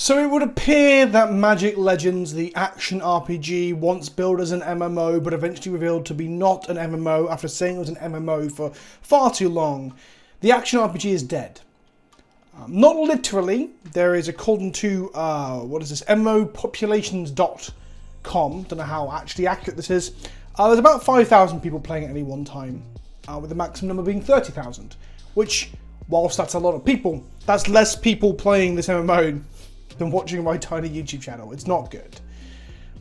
So it would appear that Magic Legends, the action RPG, once billed as an MMO, but eventually revealed to be not an MMO after saying it was an MMO for far too long. The action RPG is dead. Not literally. There is, according to, MMOpopulations.com, don't know how actually accurate this is, there's about 5,000 people playing at any one time, with the maximum number being 30,000, which, whilst that's a lot of people, that's less people playing this MMO than watching my tiny YouTube channel. It's not good.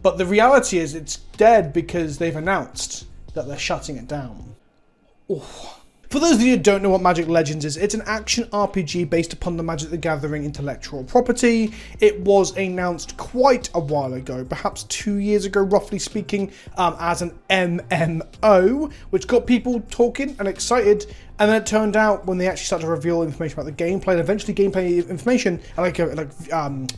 But the reality is it's dead because they've announced that they're shutting it down. Oh. For those of you who don't know what Magic Legends is, it's an action RPG based upon the Magic the Gathering intellectual property. It was announced quite a while ago, perhaps 2 years ago, roughly speaking, as an MMO, which got people talking and excited. And then it turned out, when they actually started to reveal information about the gameplay, and eventually gameplay information,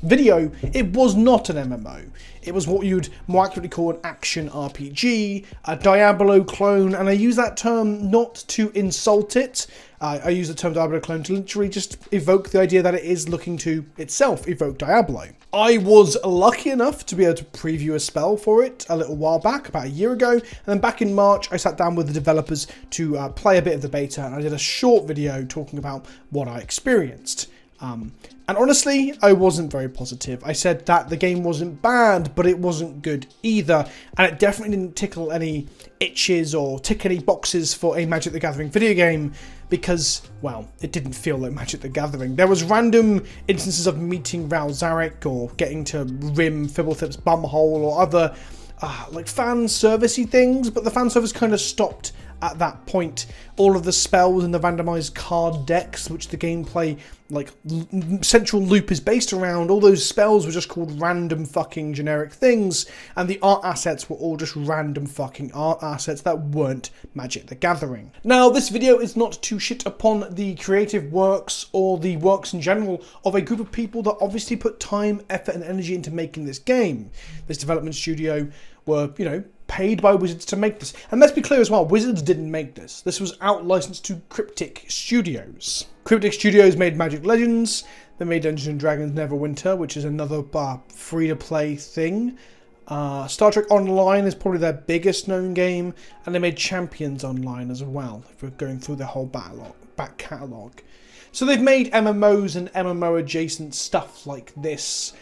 video, it was not an MMO. It was what you'd more accurately call an action RPG, a Diablo clone, and I use that term not to insult it. I use the term Diablo clone to literally just evoke the idea that it is looking to itself evoke Diablo. I was lucky enough to be able to preview a spell for it a little while back, about a year ago, and then back in March I sat down with the developers to play a bit of the beta, and I did a short video talking about what I experienced. And honestly, I wasn't very positive. I said that the game wasn't bad, but it wasn't good either. And it definitely didn't tickle any itches or tick any boxes for a Magic the Gathering video game because, well, it didn't feel like Magic the Gathering. There was random instances of meeting Ral Zarek or getting to rim Fibblethip's bumhole or other like fan servicey things, but the fan service kind of stopped at that point. All of the spells and the randomized card decks, which the gameplay central loop is based around, all those spells were just called random fucking generic things, and the art assets were all just random fucking art assets that weren't Magic the Gathering. Now, this video is not to shit upon the creative works or the works in general of a group of people that obviously put time, effort, and energy into making this game. This development studio were, paid by Wizards to make this. And let's be clear as well, Wizards didn't make this. This was out-licensed to Cryptic Studios. Cryptic Studios made Magic Legends, they made Dungeons & Dragons Neverwinter, which is another free-to-play thing. Star Trek Online is probably their biggest known game, and they made Champions Online as well, if we're going through their whole back catalogue. So they've made MMOs and MMO-adjacent stuff like this.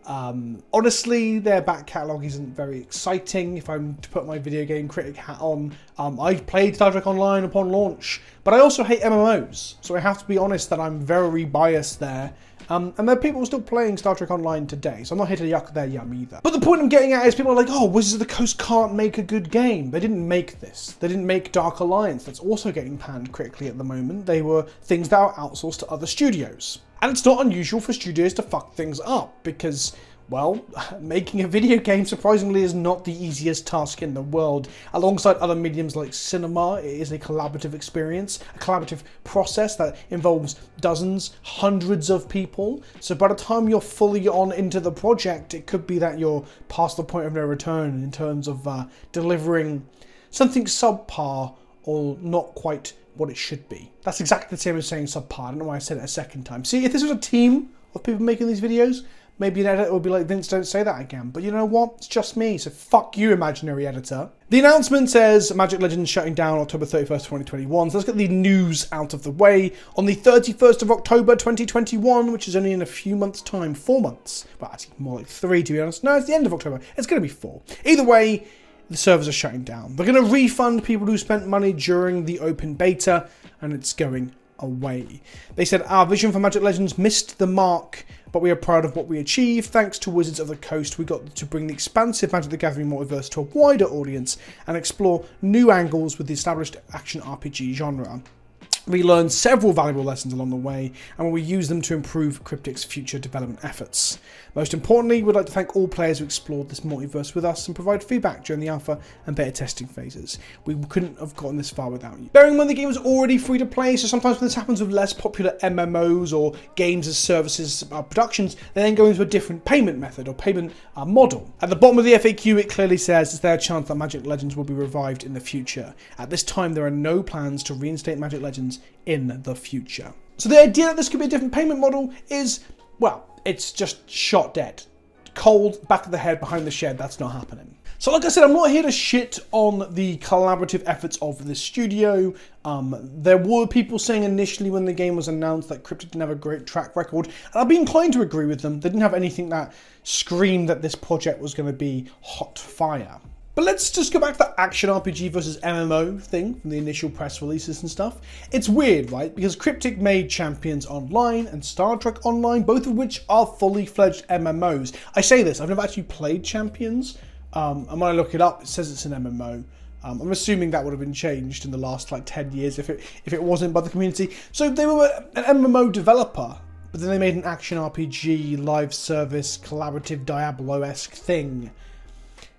Honestly, their back catalogue isn't very exciting. If I'm to put my video game critic hat on, I played Star Trek Online upon launch, but I also hate MMOs, so I have to be honest that I'm very biased there. And there are people still playing Star Trek Online today, so I'm not here to yuck their yum either. But the point I'm getting at is people are like, oh, Wizards of the Coast can't make a good game. They didn't make this. They didn't make Dark Alliance, that's also getting panned critically at the moment. They were things that were outsourced to other studios. And it's not unusual for studios to fuck things up, because, well, making a video game, surprisingly, is not the easiest task in the world. Alongside other mediums like cinema, it is a collaborative experience, a collaborative process that involves dozens, hundreds of people. So by the time you're fully on into the project, it could be that you're past the point of no return in terms of delivering something subpar or not quite what it should be. That's exactly the same as saying subpar. I don't know why I said it a second time. See, if this was a team of people making these videos, maybe an editor would be like, Vince, don't say that again. But you know what? It's just me, so fuck you, imaginary editor. The announcement says Magic Legends shutting down October 31st, 2021. So let's get the news out of the way. On the 31st of October, 2021, which is only in a few months' time, 4 months. Well, actually more like 3, to be honest. No, it's the end of October. It's going to be 4. Either way, the servers are shutting down. They're going to refund people who spent money during the open beta, and it's going away. They said, our vision for Magic Legends missed the mark, but we are proud of what we achieved. Thanks to Wizards of the Coast, we got to bring the expansive Magic the Gathering multiverse to a wider audience and explore new angles with the established action RPG genre. We learned several valuable lessons along the way, and we use them to improve Cryptic's future development efforts. Most importantly, we'd like to thank all players who explored this multiverse with us and provide feedback during the alpha and beta testing phases. We couldn't have gotten this far without you. Bearing in mind the game was already free to play, so sometimes when this happens with less popular MMOs or games as services productions, they then go into a different payment method or payment model. At the bottom of the FAQ, it clearly says, is there a chance that Magic Legends will be revived in the future? At this time, there are no plans to reinstate Magic Legends in the future. So the idea that this could be a different payment model is well, it's just shot dead. Cold, back of the head, behind the shed, that's not happening. So like I said, I'm not here to shit on the collaborative efforts of the studio. There were people saying initially when the game was announced that Cryptic didn't have a great track record, and I'd be inclined to agree with them. They didn't have anything that screamed that this project was going to be hot fire. But let's just go back to that action RPG versus MMO thing from the initial press releases and stuff. It's weird, right? Because Cryptic made Champions Online and Star Trek Online, both of which are fully fledged MMOs. I say this, I've never actually played Champions, and when I look it up, it says it's an MMO. I'm assuming that would have been changed in the last like 10 years if it wasn't by the community. So they were an MMO developer, but then they made an action RPG, live service, collaborative Diablo-esque thing.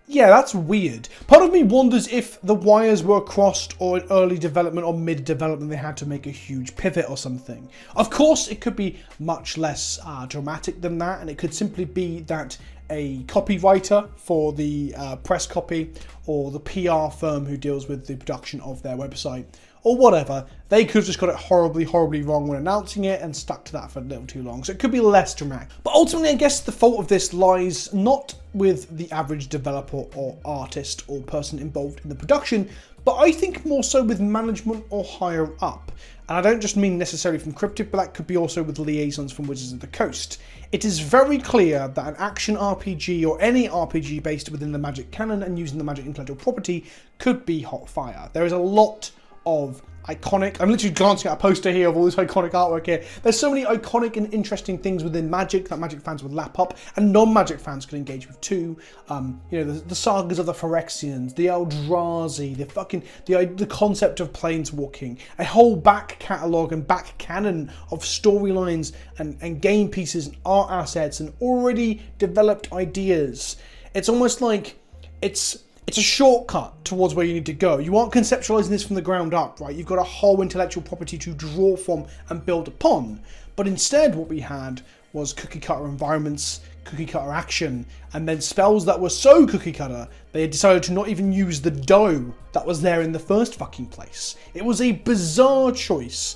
Yeah, that's weird. Part of me wonders if the wires were crossed or in early development or mid-development they had to make a huge pivot or something. Of course, it could be much less dramatic than that, and it could simply be that a copywriter for the press copy or the PR firm who deals with the production of their website or whatever, they could have just got it horribly, horribly wrong when announcing it and stuck to that for a little too long. So it could be less dramatic. But ultimately, I guess the fault of this lies not with the average developer or artist or person involved in the production, but I think more so with management or higher up. And I don't just mean necessarily from Cryptic, but that could be also with liaisons from Wizards of the Coast. It is very clear that an action RPG or any RPG based within the Magic canon and using the Magic intellectual property could be hot fire. There is a lot of iconic, I'm literally glancing at a poster here of all this iconic artwork here. There's so many iconic and interesting things within Magic that Magic fans would lap up and non-Magic fans could engage with too. You know, the sagas of the Phyrexians, the Eldrazi, the concept of planeswalking, a whole back catalogue and back canon of storylines and game pieces and art assets and already developed ideas. It's almost like it's a shortcut towards where you need to go. You aren't conceptualizing this from the ground up, right? You've got a whole intellectual property to draw from and build upon. But instead what we had was cookie cutter environments, cookie cutter action, and then spells that were so cookie cutter, they had decided to not even use the dough that was there in the first fucking place. It was a bizarre choice,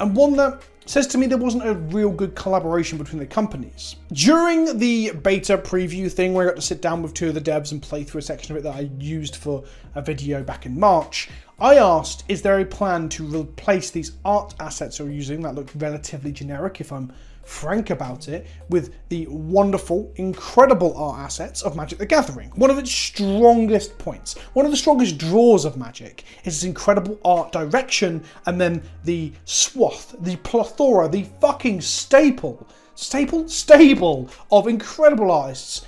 and one that says to me there wasn't a real good collaboration between the companies. During the beta preview thing where I got to sit down with two of the devs and play through a section of it that I used for a video back in March, I asked, is there a plan to replace these art assets we're using that look relatively generic, if I'm frank about it, with the wonderful, incredible art assets of Magic the Gathering. One of its strongest points, one of the strongest draws of Magic is its incredible art direction, and then the swath, the plethora, the fucking stable of incredible artists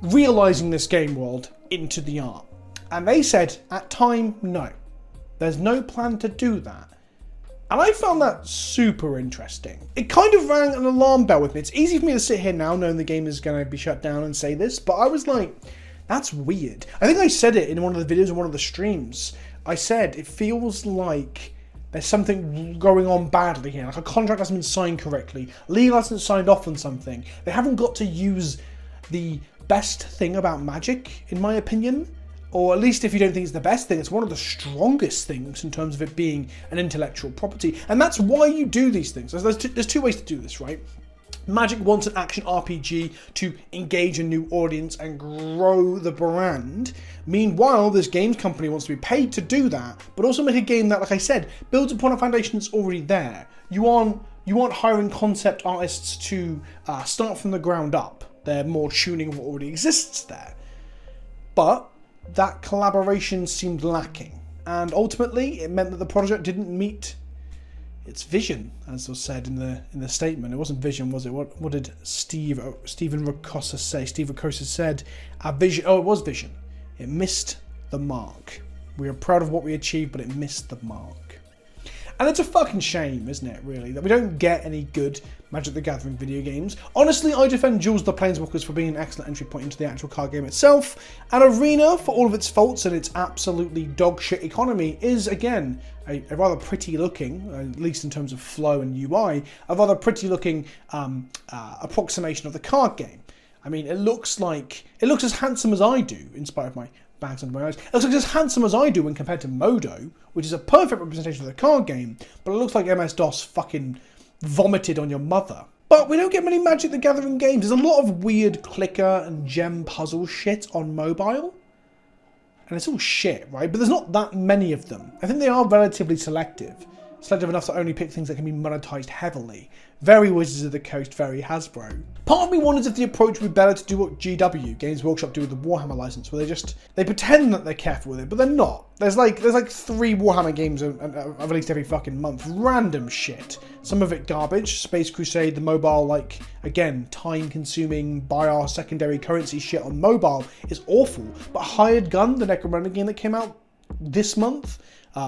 realising this game world into the art. And they said, at time, no. There's no plan to do that. And I found that super interesting. It kind of rang an alarm bell with me. It's easy for me to sit here now knowing the game is going to be shut down and say this, but I was like, that's weird. I think I said it in one of the videos in one of the streams. I said, it feels like there's something going on badly here. Like a contract hasn't been signed correctly. Legal hasn't signed off on something. They haven't got to use the best thing about Magic, in my opinion. Or at least if you don't think it's the best thing, it's one of the strongest things in terms of it being an intellectual property. And that's why you do these things. There's two ways to do this, right? Magic wants an action RPG to engage a new audience and grow the brand. Meanwhile, this games company wants to be paid to do that, but also make a game that, like I said, builds upon a foundation that's already there. You aren't hiring concept artists to start from the ground up. They're more tuning of what already exists there. But that collaboration seemed lacking, and ultimately it meant that the project didn't meet its vision, as was said in the statement. It wasn't vision, was it? What did Stephen Rakosa say? Steve Rakosa said, "Our vision." Oh, it was vision. It missed the mark. We are proud of what we achieved, but it missed the mark. And it's a fucking shame, isn't it, really, that we don't get any good Magic the Gathering video games. Honestly, I defend Jules the Planeswalkers for being an excellent entry point into the actual card game itself. And Arena, for all of its faults and its absolutely dogshit economy, is, again, a rather pretty looking, at least in terms of flow and UI, a rather pretty looking approximation of the card game. I mean, it looks as handsome as I do, in spite of my bags under my eyes. It looks like as handsome as I do when compared to Modo, which is a perfect representation of the card game, but it looks like MS-DOS fucking vomited on your mother. But we don't get many Magic the Gathering games. There's a lot of weird clicker and gem puzzle shit on mobile. And it's all shit, right? But there's not that many of them. I think they are relatively selective. Selective enough to only pick things that can be monetized heavily. Very Wizards of the Coast, very Hasbro. Part of me wonders if the approach would be better to do what GW, Games Workshop, do with the Warhammer license, where they pretend that they're careful with it, but they're not. There's like 3 Warhammer games released every fucking month. Random shit. Some of it garbage. Space Crusade, the mobile, like, again, time-consuming, buy our secondary currency shit on mobile is awful. But Hired Gun, the Necromunda game that came out this month,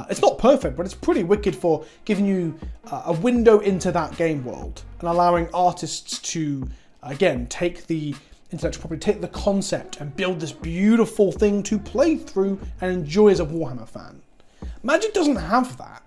it's not perfect, but it's pretty wicked for giving you a window into that game world and allowing artists to, again, take the intellectual property, take the concept and build this beautiful thing to play through and enjoy as a Warhammer fan. Magic doesn't have that.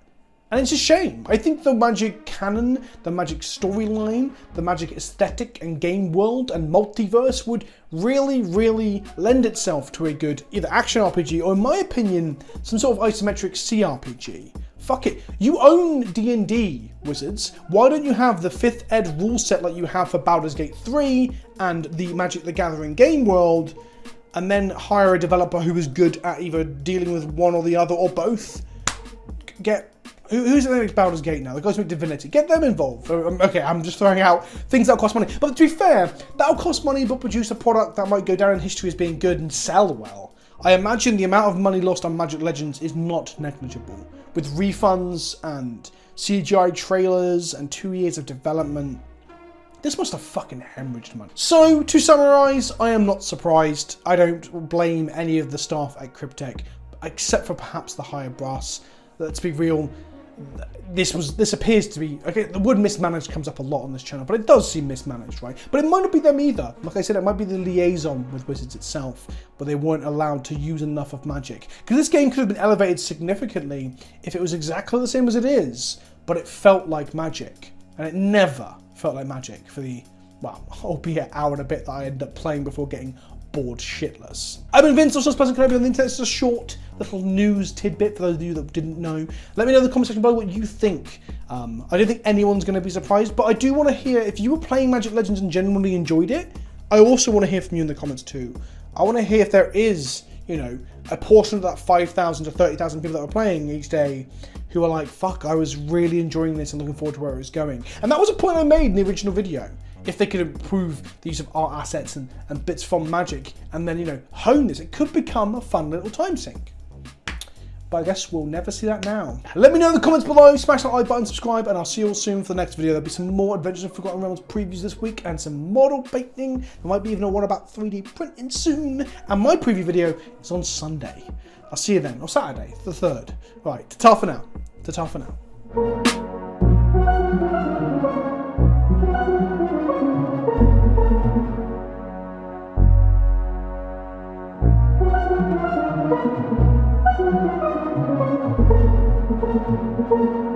And it's a shame. I think the Magic canon, the Magic storyline, the Magic aesthetic and game world and multiverse would really, really lend itself to a good either action RPG or, in my opinion, some sort of isometric CRPG. Fuck it. You own D&D, Wizards. Why don't you have the 5th ed rule set like you have for Baldur's Gate 3 and the Magic the Gathering game world, and then hire a developer who is good at either dealing with one or the other or both? Who's the next Baldur's Gate now? The guys with Divinity. Get them involved. Okay, I'm just throwing out things that cost money. But to be fair, that'll cost money but produce a product that might go down in history as being good and sell well. I imagine the amount of money lost on Magic Legends is not negligible. With refunds and CGI trailers and 2 years of development, this must have fucking hemorrhaged money. So, to summarise, I am not surprised. I don't blame any of the staff at Cryptek, except for perhaps the higher brass. Let's be real. This appears to be, okay, the word mismanaged comes up a lot on this channel, but it does seem mismanaged, right? But it might not be them either. Like I said, it might be the liaison with Wizards itself, but they weren't allowed to use enough of Magic. Because this game could have been elevated significantly if it was exactly the same as it is, but it felt like Magic. And it never felt like Magic for the, well, albeit hour and a bit that I ended up playing before getting bored shitless. I've been Vince, also PleasantKenobi on the internet. It's a short little news tidbit for those of you that didn't know. Let me know in the comment section below what you think. I don't think anyone's going to be surprised, but I do want to hear if you were playing Magic Legends and genuinely enjoyed it. I also want to hear from you in the comments too. I want to hear if there is, you know, a portion of that 5,000 to 30,000 people that were playing each day who are like, fuck, I was really enjoying this and looking forward to where it was going. And that was a point I made in the original video. If they could improve the use of art assets and bits from Magic and then, you know, hone this, it could become a fun little time sink. But I guess we'll never see that now. Let me know in the comments below, smash that like button, subscribe, and I'll see you all soon for the next video. There'll be some more Adventures in Forgotten Realms previews this week and some model painting. There might be even a one about 3D printing soon. And my preview video is on Sunday. I'll see you then, or Saturday, the 3rd. Right, ta-ta for now. Ta-ta for now. Thank you.